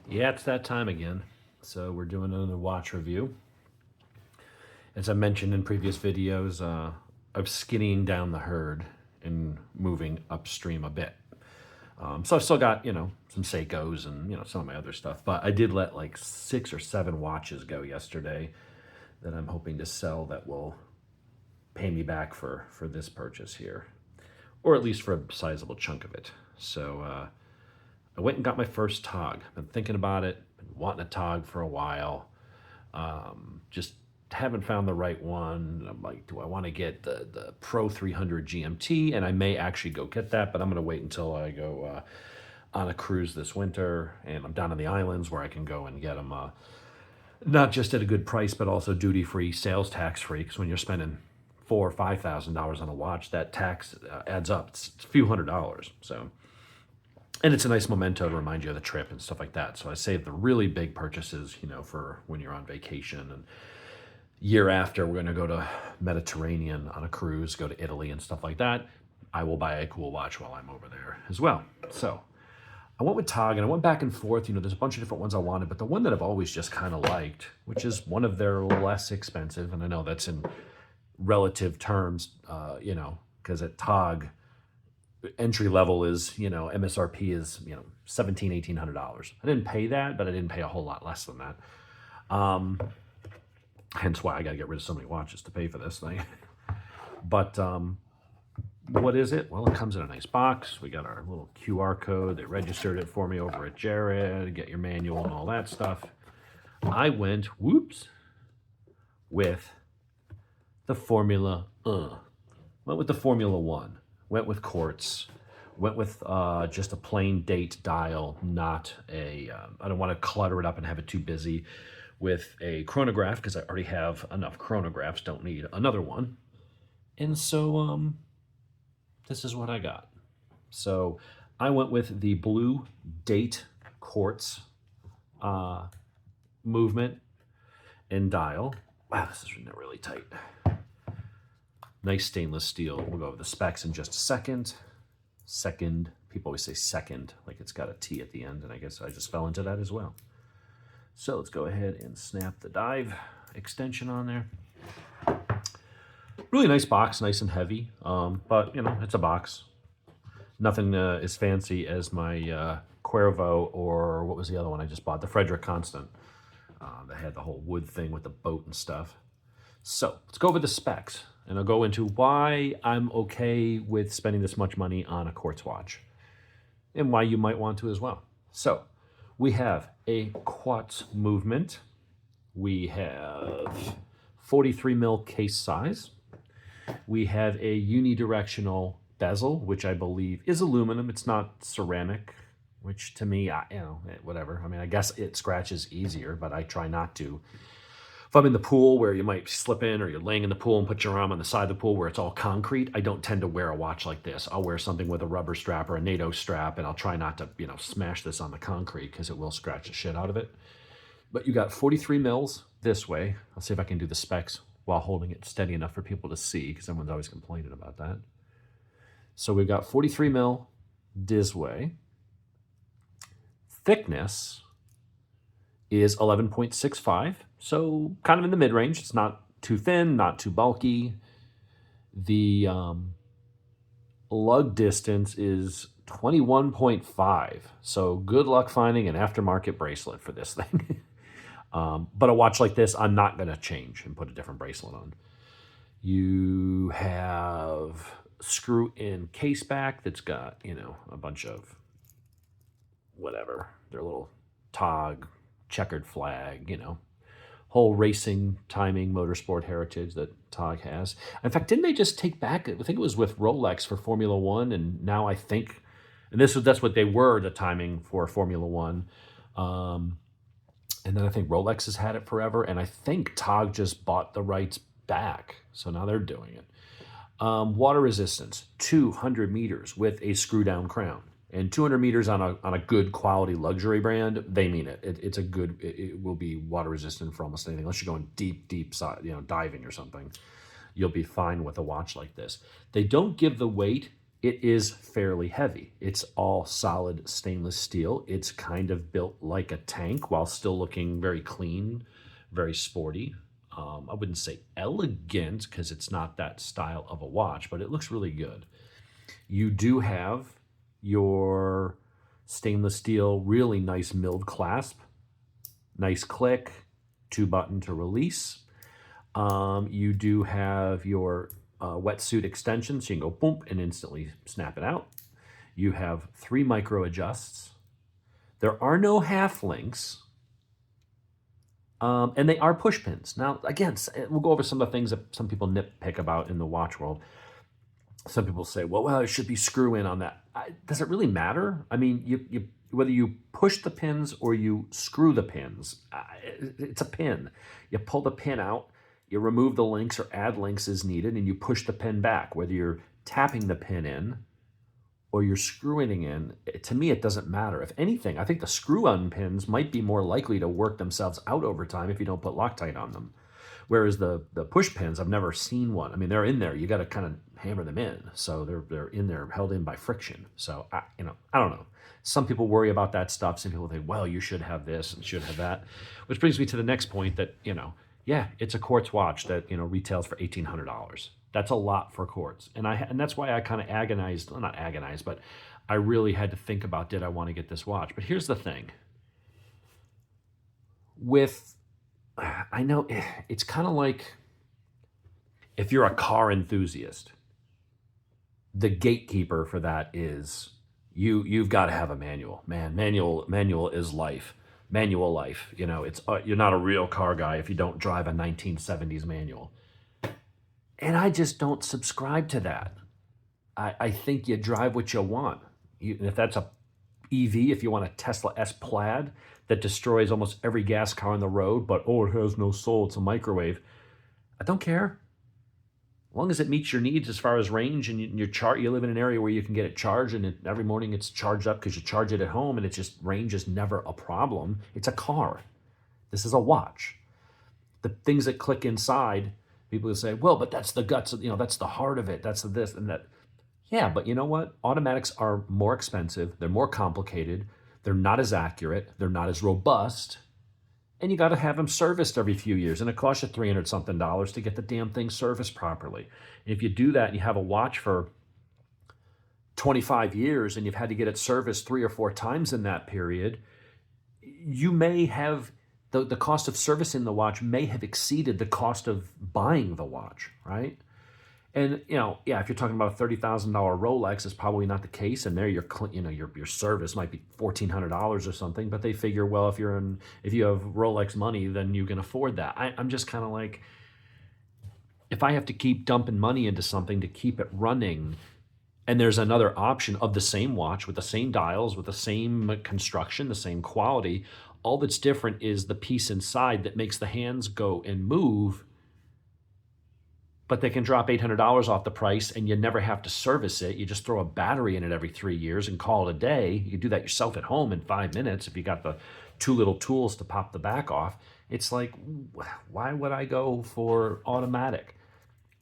Yeah, it's that time again. So we're doing another watch review. As I mentioned in previous videos, I'm skinnying down the herd and moving upstream a bit. So I've still got, some Seikos and, some of my other stuff. But I did let like 6 or 7 watches go yesterday that I'm hoping to sell that will pay me back for this purchase here. Or at least for a sizable chunk of it. So I went and got my first TOG. Been thinking about it, been wanting a TOG for a while. Just haven't found the right one. I'm like, do I want to get the Pro 300 GMT? And I may actually go get that, but I'm going to wait until I go on a cruise this winter. And I'm down in the islands where I can go and get them not just at a good price, but also duty-free, sales tax-free. Because when you're spending $4,000 or $5,000 on a watch, that tax adds up. It's a few $100s. So. And it's a nice memento to remind you of the trip and stuff like that. So I save the really big purchases, for when you're on vacation. And year after, we're going to go to Mediterranean on a cruise, go to Italy and stuff like that. I will buy a cool watch while I'm over there as well. So I went with TOG and I went back and forth. There's a bunch of different ones I wanted, but the one that I've always just kind of liked, which is one of their less expensive, and I know that's in relative terms, because at TOG, entry level is, MSRP is, $1,700-$1,800. I didn't pay that, but I didn't pay a whole lot less than that. Hence why I got to get rid of so many watches to pay for this thing. But what is it? Well, it comes in a nice box. We got our little QR code. They registered it for me over at Jared. Get your manual and all that stuff. I went, with the Formula. Went with the Formula 1. Went with Quartz. Went with just a plain date dial, not a... I don't want to clutter it up and have it too busy with a chronograph because I already have enough chronographs. Don't need another one. And so this is what I got. So I went with the blue date Quartz movement and dial. Wow, this is really tight. Nice stainless steel. We'll go over the specs in just a second. People always say second, like it's got a T at the end, and I guess I just fell into that as well. So let's go ahead and snap the dive extension on there. Really nice box, nice and heavy, but it's a box. Nothing as fancy as my Cuervo, or what was the other one I just bought? The Frederick Constant. That had the whole wood thing with the boat and stuff. So let's go over the specs. And I'll go into why I'm okay with spending this much money on a Quartz watch and why you might want to as well. So we have a Quartz movement. We have 43 mil case size. We have a unidirectional bezel, which I believe is aluminum. It's not ceramic, which to me, whatever. I mean, I guess it scratches easier, but I try not to. If I'm in the pool where you might slip in, or you're laying in the pool and put your arm on the side of the pool where it's all concrete, I don't tend to wear a watch like this. I'll wear something with a rubber strap or a NATO strap, and I'll try not to, smash this on the concrete because it will scratch the shit out of it. But you got 43 mils this way. I'll see if I can do the specs while holding it steady enough for people to see, because everyone's always complaining about that. So we've got 43 mil this way. Thickness is 11.65, so kind of in the mid-range. It's not too thin, not too bulky. The lug distance is 21.5, so good luck finding an aftermarket bracelet for this thing. But a watch like this, I'm not going to change and put a different bracelet on. You have screw-in case back that's got, a bunch of whatever, their little TOG, checkered flag, whole racing, timing, motorsport heritage that TOG has. In fact, didn't they just take back, I think it was with Rolex for Formula One, and now I think, and that's what they were, the timing for Formula One. And then I think Rolex has had it forever, and I think TOG just bought the rights back, so now they're doing it. Water resistance, 200 meters with a screw-down crown. And 200 meters on a good quality luxury brand, they mean it. It will be water resistant for almost anything. Unless you're going deep side, diving or something, you'll be fine with a watch like this. They don't give the weight It is fairly heavy. It's all solid stainless steel. It's kind of built like a tank while still looking very clean, very sporty. I wouldn't say elegant because it's not that style of a watch, but it looks really good. You do have your stainless steel, really nice milled clasp, nice click, 2-button to release. You do have your wetsuit extension, so you can go boom and instantly snap it out. You have 3 micro adjusts. There are no half links, and they are push pins. Now, again, we'll go over some of the things that some people nitpick about in the watch world. Some people say, well, it should be screw in on that. Does it really matter? I mean, you whether you push the pins or you screw the pins, it's a pin. You pull the pin out, you remove the links or add links as needed, and you push the pin back. Whether you're tapping the pin in or you're screwing it in, to me, it doesn't matter. If anything, I think the screw-on pins might be more likely to work themselves out over time if you don't put Loctite on them. Whereas the push pins, I've never seen one. I mean, they're in there. You got to kind of hammer them in. So they're in there, held in by friction. So, I don't know. Some people worry about that stuff. Some people think, well, you should have this and should have that. Which brings me to the next point that, yeah, it's a Quartz watch that, retails for $1,800. That's a lot for Quartz. And that's why I kind of agonized, well, not agonized, but I really had to think about, did I want to get this watch? But here's the thing. I know it's kind of like if you're a car enthusiast, the gatekeeper for that is you've got to have a manual. Man, manual is life. Manual life. It's you're not a real car guy if you don't drive a 1970s manual. And I just don't subscribe to that. I think you drive what you want. If that's a EV, if you want a Tesla S Plaid that destroys almost every gas car on the road, but it has no soul, it's a microwave. I don't care. As long as it meets your needs as far as range and you live in an area where you can get it charged and every morning it's charged up because you charge it at home and range is never a problem. It's a car. This is a watch. The things that click inside, people will say, well, but that's the guts, that's the heart of it. That's this and that. Yeah, but you know what? Automatics are more expensive. They're more complicated. They're not as accurate. They're not as robust. And you got to have them serviced every few years. And it costs you $300-something to get the damn thing serviced properly. And if you do that and you have a watch for 25 years and you've had to get it serviced 3 or 4 times in that period, you may have, the cost of servicing the watch may have exceeded the cost of buying the watch, right? And, if you're talking about a $30,000 Rolex, it's probably not the case. And there your service might be $1,400 or something, but they figure, well, if you have Rolex money, then you can afford that. I'm just kind of like, if I have to keep dumping money into something to keep it running, and there's another option of the same watch with the same dials, with the same construction, the same quality, all that's different is the piece inside that makes the hands go and move. But they can drop $800 off the price and you never have to service it. You just throw a battery in it every 3 years and call it a day. You can do that yourself at home in 5 minutes if you got the 2 little tools to pop the back off. It's like, why would I go for automatic?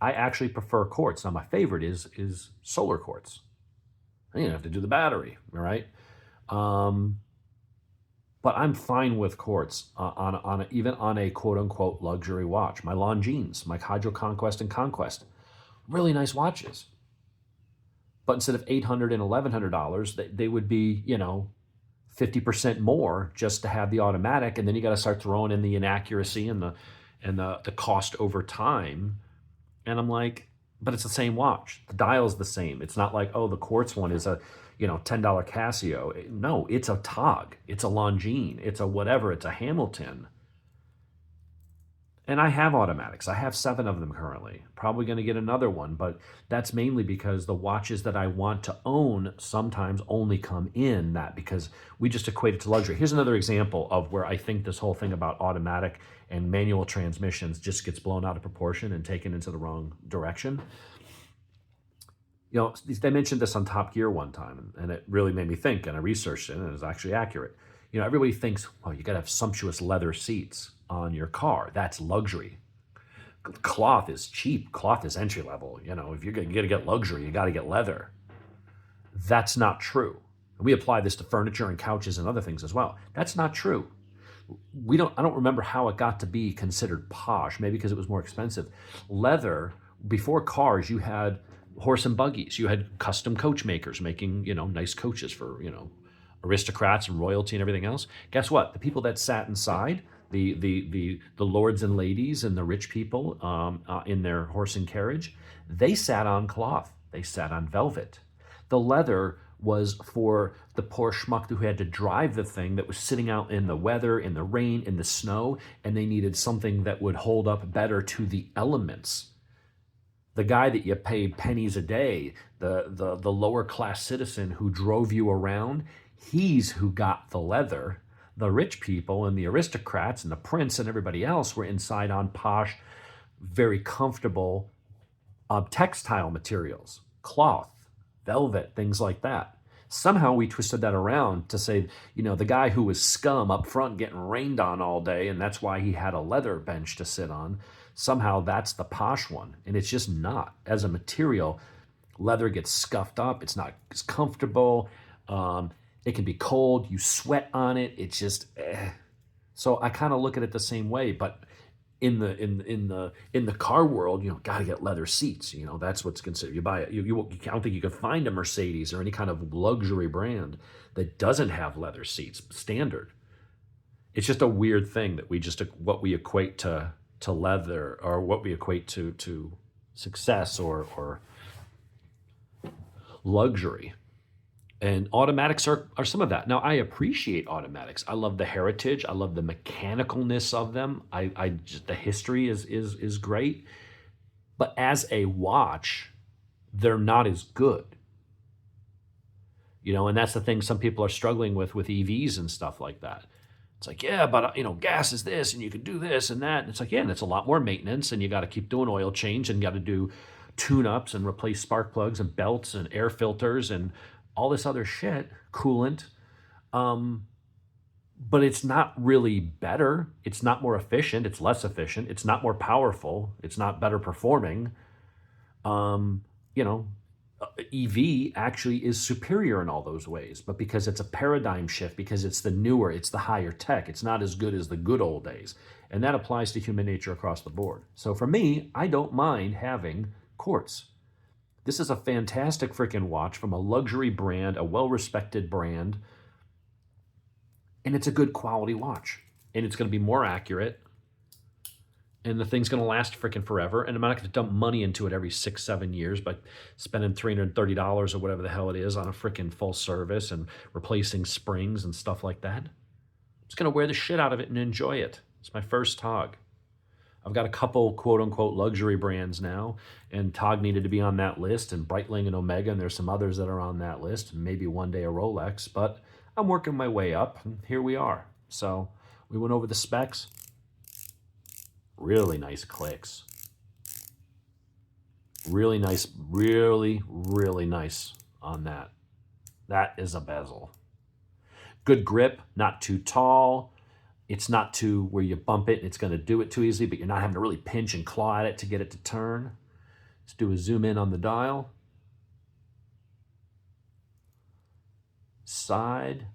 I actually prefer Quartz. Now, my favorite is solar Quartz. You don't have to do the battery, all right? But I'm fine with Quartz even on a quote-unquote luxury watch. My Longines, my Hydro Conquest and Conquest, really nice watches. But instead of $800 and $1,100, they would be, 50% more just to have the automatic. And then you got to start throwing in the inaccuracy and the cost over time. And I'm like, but it's the same watch. The dial's the same. It's not like, the Quartz one is a $10 Casio. No, it's a Tog. It's a Longines. It's a whatever. It's a Hamilton. And I have automatics. I have 7 of them currently. Probably going to get another one, but that's mainly because the watches that I want to own sometimes only come in that, because we just equate it to luxury. Here's another example of where I think this whole thing about automatic and manual transmissions just gets blown out of proportion and taken into the wrong direction. They mentioned this on Top Gear one time, and it really made me think, and I researched it, and it was actually accurate. Everybody thinks, well, you got to have sumptuous leather seats on your car. That's luxury. Cloth is cheap. Cloth is entry level. If you're going to get luxury, you got to get leather. That's not true. And we apply this to furniture and couches and other things as well. That's not true. I don't remember how it got to be considered posh, maybe because it was more expensive. Leather, before cars, you had horse and buggies. You had custom coach makers making, nice coaches for, aristocrats and royalty and everything else. Guess what? The people that sat inside, the lords and ladies and the rich people in their horse and carriage, they sat on cloth. They sat on velvet. The leather was for the poor schmuck who had to drive the thing that was sitting out in the weather, in the rain, in the snow, and they needed something that would hold up better to the elements. The guy that you paid pennies a day, the lower class citizen who drove you around, he's who got the leather. The rich people and the aristocrats and the prince and everybody else were inside on posh, very comfortable textile materials, cloth, velvet, things like that. Somehow we twisted that around to say, the guy who was scum up front getting rained on all day, and that's why he had a leather bench to sit on, somehow that's the posh one. And it's just not. As a material, leather gets scuffed up. It's not as comfortable. It can be cold. You sweat on it. It's just, So I kind of look at it the same way, but in the car world, got to get leather seats. That's what's considered. You buy it. I don't think you can find a Mercedes or any kind of luxury brand that doesn't have leather seats standard. It's just a weird thing that what we equate to leather, or what we equate to success or luxury. And automatics are some of that. Now, I appreciate automatics. I love the heritage. I love the mechanicalness of them. The history is great. But as a watch, they're not as good. And that's the thing some people are struggling with EVs and stuff like that. It's like, yeah, but gas is this, and you can do this and that. And it's like, yeah, and it's a lot more maintenance, and you got to keep doing oil change, and you got to do tune-ups and replace spark plugs and belts and air filters and all this other shit, coolant. But it's not really better. It's not more efficient. It's less efficient. It's not more powerful. It's not better performing. EV actually is superior in all those ways, but because it's a paradigm shift, because it's the newer, it's the higher tech, it's not as good as the good old days. And that applies to human nature across the board. So for me, I don't mind having Quartz. This is a fantastic freaking watch from a luxury brand, a well-respected brand, and it's a good quality watch. And it's going to be more accurate, and the thing's going to last freaking forever, and I'm not going to dump money into it every 6-7 years by spending $330 or whatever the hell it is on a freaking full service and replacing springs and stuff like that. I'm just going to wear the shit out of it and enjoy it. It's my first Tog. I've got a couple quote-unquote luxury brands now, and Tog needed to be on that list, and Breitling and Omega, and there's some others that are on that list, and maybe one day a Rolex, but I'm working my way up, and here we are. So we went over the specs. Really nice clicks. Really nice, really, really nice on that. That is a bezel. Good grip, not too tall. It's not too where you bump it and it's going to do it too easily, but you're not having to really pinch and claw at it to get it to turn. Let's do a zoom in on the dial. Side.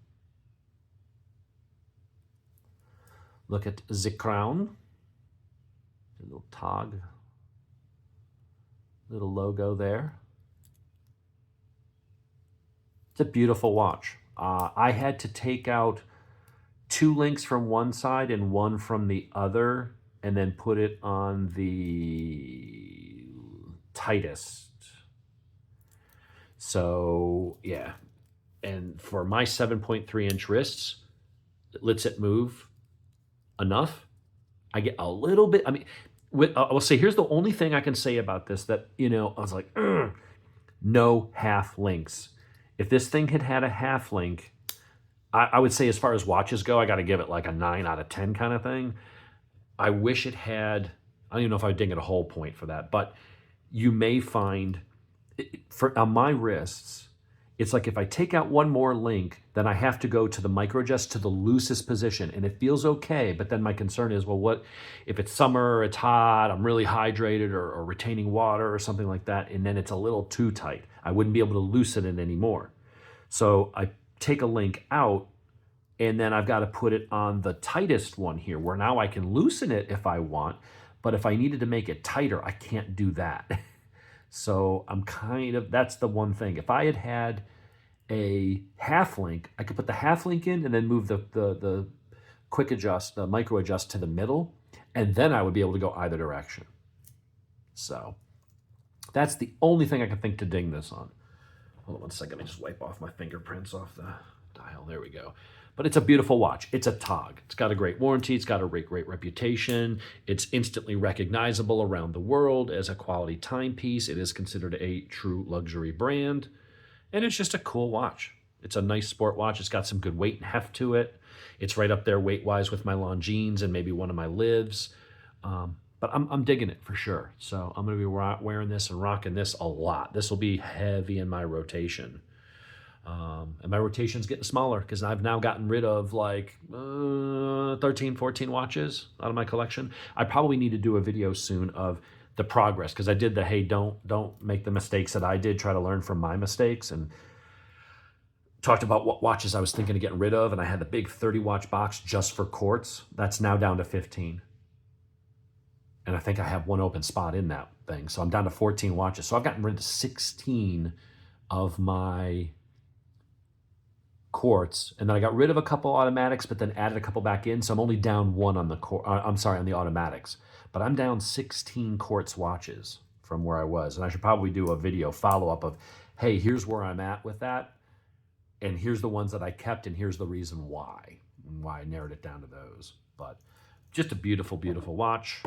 Look at the crown. A little Tog. Little logo there. It's a beautiful watch. I had to take out 2 links from one side and 1 from the other, and then put it on the tightest. So yeah, and for my 7.3-inch wrists, it lets it move enough. I get a little bit, I will say, here's the only thing I can say about this that, I was like, no half links. If this thing had a half link, I would say as far as watches go, I got to give it like a 9 out of 10 kind of thing. I wish it had, I don't even know if I would ding it a whole point for that, but you may find, on my wrists, it's like if I take out 1 more link, then I have to go to the micro adjust to the loosest position, and it feels okay, but then my concern is, well, what if it's summer, or it's hot, I'm really hydrated, or retaining water or something like that, and then it's a little too tight. I wouldn't be able to loosen it anymore. So I take a link out, and then I've got to put it on the tightest one here, where now I can loosen it if I want, but if I needed to make it tighter, I can't do that. So I'm that's the one thing. If I had had a half link, I could put the half link in and then move the quick adjust, the micro adjust to the middle, and then I would be able to go either direction. So that's the only thing I can think to ding this on. Hold on one second, let me just wipe off my fingerprints off the dial. There we go. But it's a beautiful watch. It's a TOG. It's got a great warranty. It's got a great reputation. It's instantly recognizable around the world as a quality timepiece. It is considered a true luxury brand. And it's just a cool watch. It's a nice sport watch. It's got some good weight and heft to it. It's right up there weight-wise with my Longines and maybe one of my Lives. But I'm digging it for sure. So I'm going to be wearing this and rocking this a lot. This will be heavy in my rotation. And my rotation's getting smaller because I've now gotten rid of like 13, 14 watches out of my collection. I probably need to do a video soon of the progress, because I did the, hey, don't make the mistakes that I did, try to learn from my mistakes, and talked about what watches I was thinking of getting rid of. And I had the big 30 watch box just for Quartz. That's now down to 15. And I think I have one open spot in that thing. So I'm down to 14 watches. So I've gotten rid of 16 of my Quartz, and then I got rid of a couple automatics, but then added a couple back in. So I'm only down one on the on the automatics, but I'm down 16 Quartz watches from where I was. And I should probably do a video follow-up of, hey, here's where I'm at with that, and here's the ones that I kept, and here's the reason why, and why I narrowed it down to those. But just a beautiful, beautiful watch.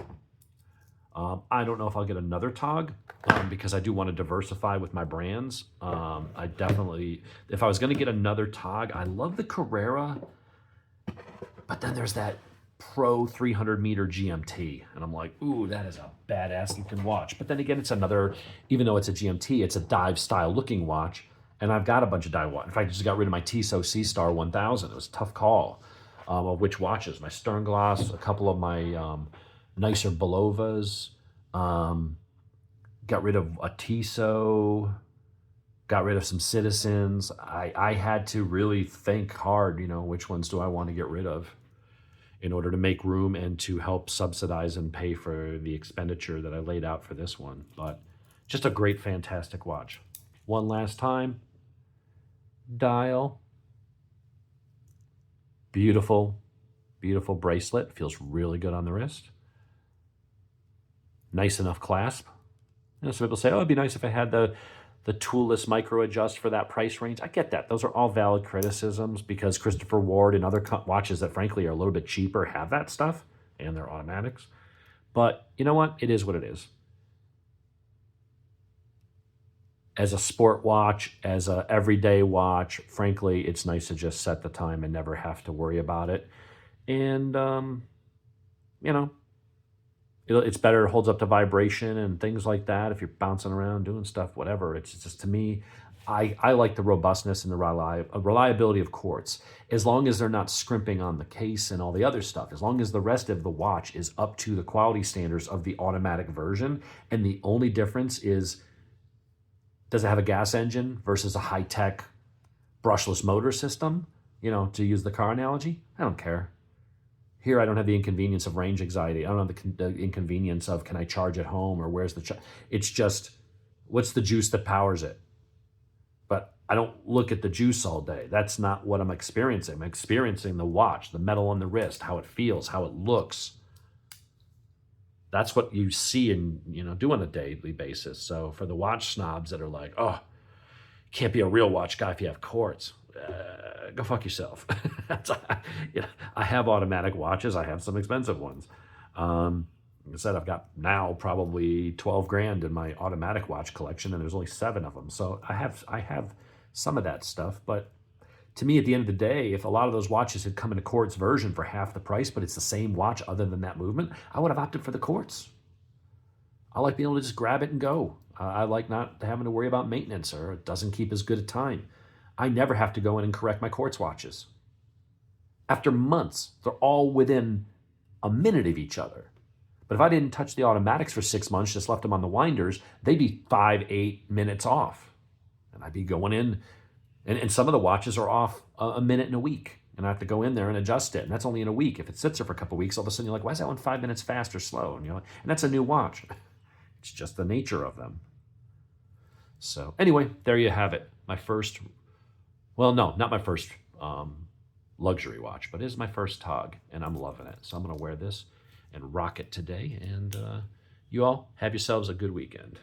I don't know if I'll get another TOG because I do want to diversify with my brands. I definitely, if I was going to get another TOG, I love the Carrera, but then there's that Pro 300 meter GMT, and I'm like, ooh, that is a badass looking watch. But then again, it's another, even though it's a GMT, it's a dive style looking watch, and I've got a bunch of dive watches. In fact, I just got rid of my Tissot C-Star 1000. It was a tough call of which watches. My Sternglass, a couple of my nicer Belovas, got rid of a Tissot, got rid of some Citizens. I had to really think hard, which ones do I want to get rid of in order to make room and to help subsidize and pay for the expenditure that I laid out for this one. But just a great, fantastic watch. One last time, dial. Beautiful, beautiful bracelet. Feels really good on the wrist. Nice enough clasp. Some people say, oh, it'd be nice if I had the toolless micro adjust for that price range. I get that. Those are all valid criticisms because Christopher Ward and other watches that frankly are a little bit cheaper have that stuff, and they're automatics. But you know what? It is what it is. As a sport watch, as a everyday watch, frankly, it's nice to just set the time and never have to worry about it. And, it's better, it holds up to vibration and things like that. If you're bouncing around, doing stuff, whatever. It's just, to me, I like the robustness and the reliability of Quartz. As long as they're not scrimping on the case and all the other stuff, as long as the rest of the watch is up to the quality standards of the automatic version, and the only difference is, does it have a gas engine versus a high-tech brushless motor system, to use the car analogy? I don't care. Here, I don't have the inconvenience of range anxiety. I don't have the inconvenience of, can I charge at home, or where's the charge? It's just, what's the juice that powers it? But I don't look at the juice all day. That's not what I'm experiencing. I'm experiencing the watch, the metal on the wrist, how it feels, how it looks. That's what you see and, do on a daily basis. So for the watch snobs that are like, oh, you can't be a real watch guy if you have Quartz. Go fuck yourself. I have automatic watches. I have some expensive ones. Like I said, I've got now probably 12 grand in my automatic watch collection, and there's only 7 of them. So I have some of that stuff. But to me, at the end of the day, if a lot of those watches had come in a Quartz version for half the price, but it's the same watch other than that movement, I would have opted for the Quartz. I like being able to just grab it and go. I like not having to worry about maintenance, or it doesn't keep as good a time. I never have to go in and correct my Quartz watches. After months, they're all within a minute of each other. But if I didn't touch the automatics for 6 months, just left them on the winders, they'd be 5-8 minutes off. And I'd be going in, and some of the watches are off a minute in a week. And I have to go in there and adjust it. And that's only in a week. If it sits there for a couple of weeks, all of a sudden you're like, why is that one 5 minutes fast or slow? And you're like, and that's a new watch. It's just the nature of them. So anyway, there you have it. My first, well, no, not my first luxury watch, but it is my first Tog, and I'm loving it. So I'm going to wear this and rock it today. And you all have yourselves a good weekend.